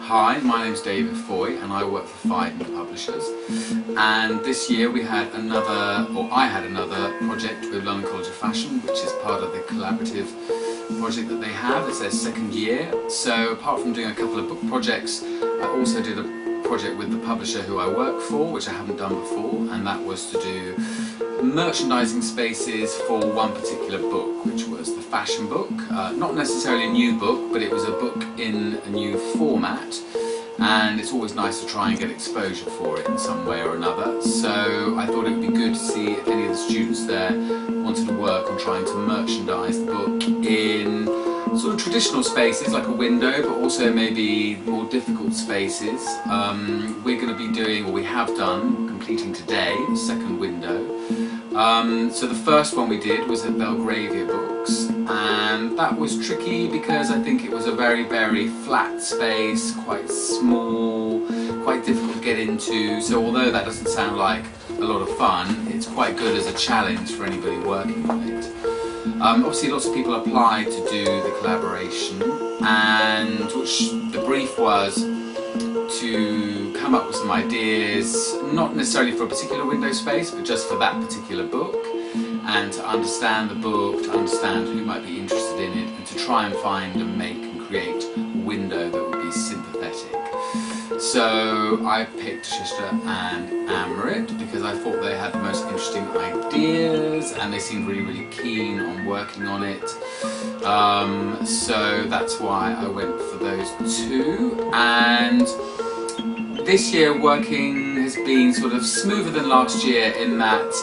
Hi, my name's David Foy and I work for Phaidon Publishers, and this year I had another project with London College of Fashion, which is part of the collaborative project that they have. It's their second year. So apart from doing a couple of book projects, I also did a project with the publisher who I work for, which I haven't done before, and that was to do merchandising spaces for one particular book, which was the fashion book. Not necessarily a new book, but it was a book in a new format, and it's always nice to try and get exposure for it in some way or another. So I thought it would be good to see if any of the students there wanted to work on trying to merchandise the book in sort of traditional spaces like a window, but also maybe more difficult spaces. We're going to be doing, or we have done, completing today, the second window. So the first one we did was at Belgravia Books, and that was tricky because I think it was a very, very flat space, quite small, quite difficult to get into. So although that doesn't sound like a lot of fun, it's quite good as a challenge for anybody working on it. Obviously lots of people applied to do the collaboration, and which the brief was to come up with some ideas, not necessarily for a particular window space, but just for that particular book, and to understand the book, to understand who might be interested in it, and to try and find and make and create a window that would be sympathetic. So I picked Shishta and Amrit because I thought they had the most interesting ideas and they seemed really, really keen on working on it. So that's why I went for those two. And this year working has been sort of smoother than last year in that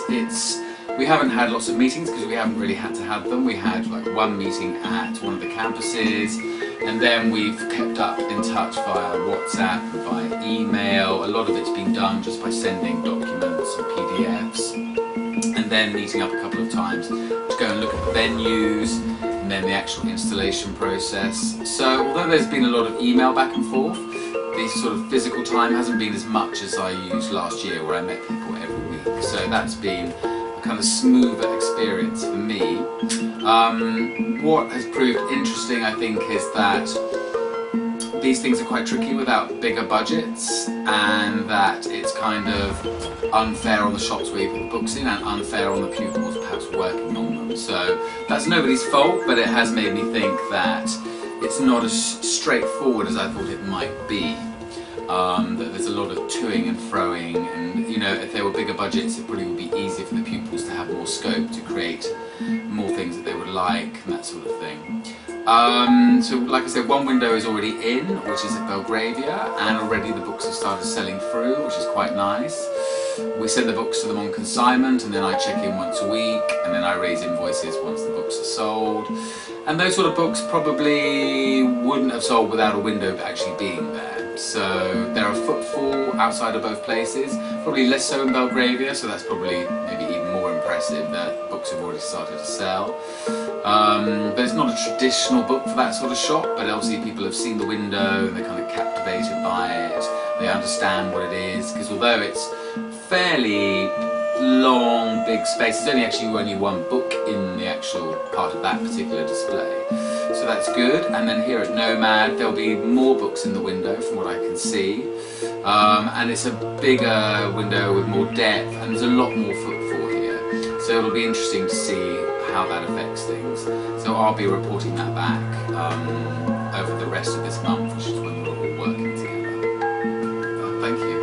we haven't had lots of meetings because we haven't really had to have them. We had like one meeting at one of the campuses, and then we've kept up in touch via WhatsApp and via email. A lot of it's been done just by sending documents and PDFs, and then meeting up a couple of times to go and look at the venues and then the actual installation process. So although there's been a lot of email back and forth, this sort of physical time hasn't been as much as I used last year, where I met people every week. So that's been a kind of smoother experience for me. What has proved interesting, I think, is that these things are quite tricky without bigger budgets, and that it's kind of unfair on the shops where you put the books in and unfair on the pupils perhaps working on them. So that's nobody's fault, but it has made me think that it's not as straightforward as I thought it might be. That there's a lot of toing and froing, and you know, if there were bigger budgets it probably would be easier for the pupils to have more scope to create more things that they would like and that sort of thing. So like I said, one window is already in, which is at Belgravia, and already the books have started selling through, which is quite nice. We send the books to them on consignment, and then I check in once a week, and then I raise invoices once the books are sold. And those sort of books probably wouldn't have sold without a window actually being there. So there are footfall outside of both places, probably less so in Belgravia, so that's probably maybe even more impressive that books have already started to sell. But it's not a traditional book for that sort of shop, but obviously people have seen the window and they're kind of captivated by it. They understand what it is, because although it's fairly long, big space, there's only one book in the actual part of that particular display. So that's good. And then here at Nomad there'll be more books in the window from what I can see. And it's a bigger window with more depth, and there's a lot more footfall here. So it'll be interesting to see how that affects things. So I'll be reporting that back over the rest of this month, which is when we're all working together. Thank you.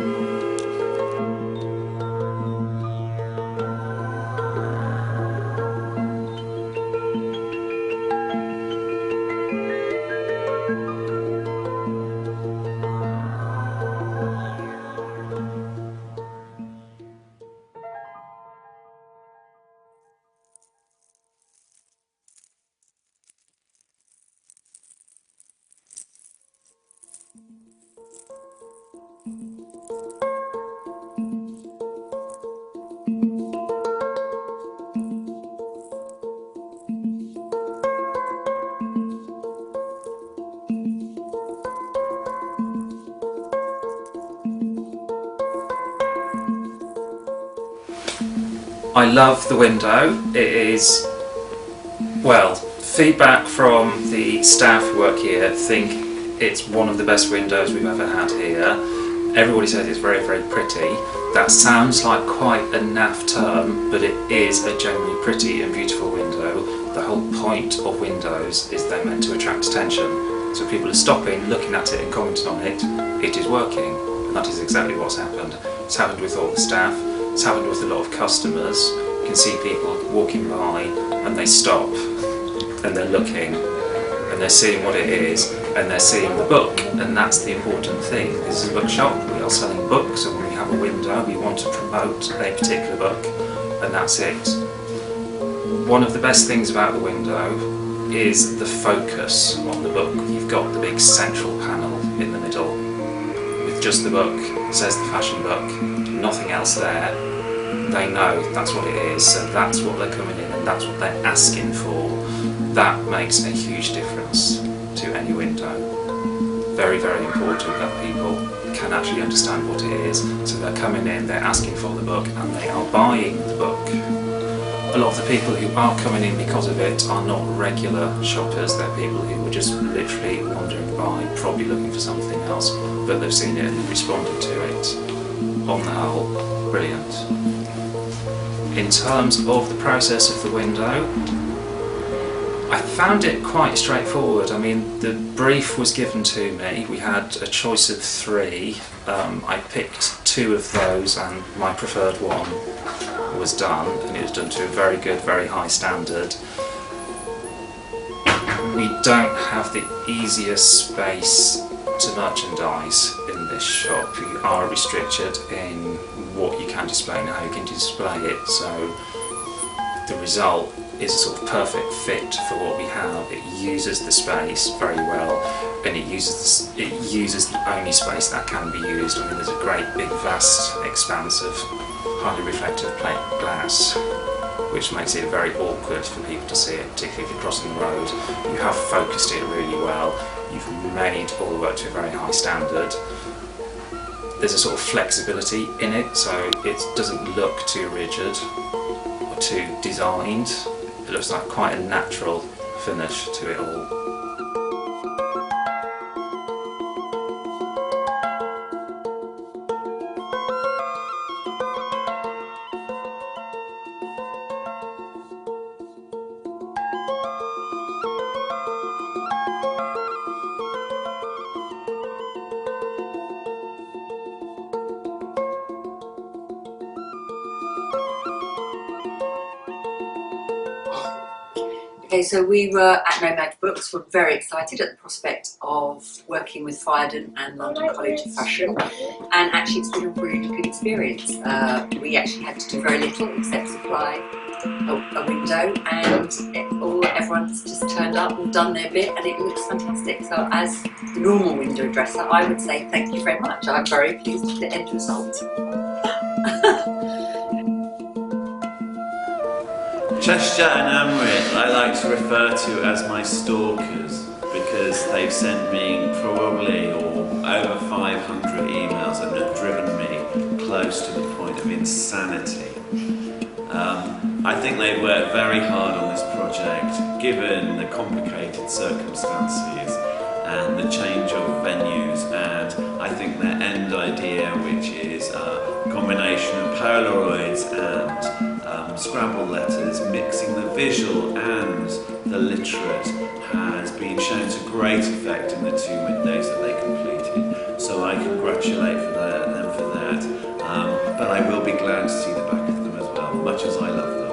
I love the window. It is, well, feedback from the staff who work here think It's one of the best windows we've ever had here. Everybody says it's very, very pretty. That sounds like quite a naff term, but it is a genuinely pretty and beautiful window. The whole point of windows is they're meant to attract attention. So people are stopping, looking at it and commenting on it. It is working, and that is exactly what's happened. It's happened with all the staff, it's happened with a lot of customers. You can see people walking by and they stop and they're looking and they're seeing what it is and they're seeing the book, and that's the important thing. This is a bookshop, we are selling books, and when we have a window we want to promote a particular book, and that's it. One of the best things about the window is the focus on the book. You've got the big central panel in the middle with just the book. It says the fashion book, nothing else there. They know that's what it is, so that's what they're coming in and that's what they're asking for. That makes a huge difference to any window. Very, very important that people can actually understand what it is. So they're coming in, they're asking for the book, and they are buying the book. A lot of the people who are coming in because of it are not regular shoppers. They're people who are just literally wandering by, probably looking for something else, but they've seen it and responded to it. On the whole, brilliant. In terms of the process of the window, I found it quite straightforward. I mean, the brief was given to me. We had a choice of 3. I picked 2 of those, and my preferred one was done, and it was done to a very good, very high standard. We don't have the easiest space to merchandise in this shop. You are restricted in what you can display and how you can display it, so the result is a sort of perfect fit for what we have. It uses the space very well, and it uses the only space that can be used. I mean, there's a great big vast expanse of highly reflective plate glass, which makes it very awkward for people to see it, particularly if you're crossing the road. You have focused it really well, you've made all the work to a very high standard. There's a sort of flexibility in it, so it doesn't look too rigid or too designed. It looks like quite a natural finish to it all. Okay, so we were at Nomad Books. We're very excited at the prospect of working with Phaidon and London College of Fashion, and actually it's been a really good experience. We actually had to do very little except supply a window, and everyone's just turned up and done their bit, and it looks fantastic. So as the normal window dresser, I would say thank you very much. I'm very pleased with the end result. Cheshire and Amrit I like to refer to as my stalkers, because they've sent me probably over 500 emails and have driven me close to the point of insanity. I think they've worked very hard on this project, given the complicated circumstances and the change of venues, and I think their end idea, which is a combination of Polaroids and Scrabble letters, mixing the visual and the literate, has been shown to great effect in the 2 windows that they completed. So I congratulate them for that, but I will be glad to see the back of them as well, much as I love them.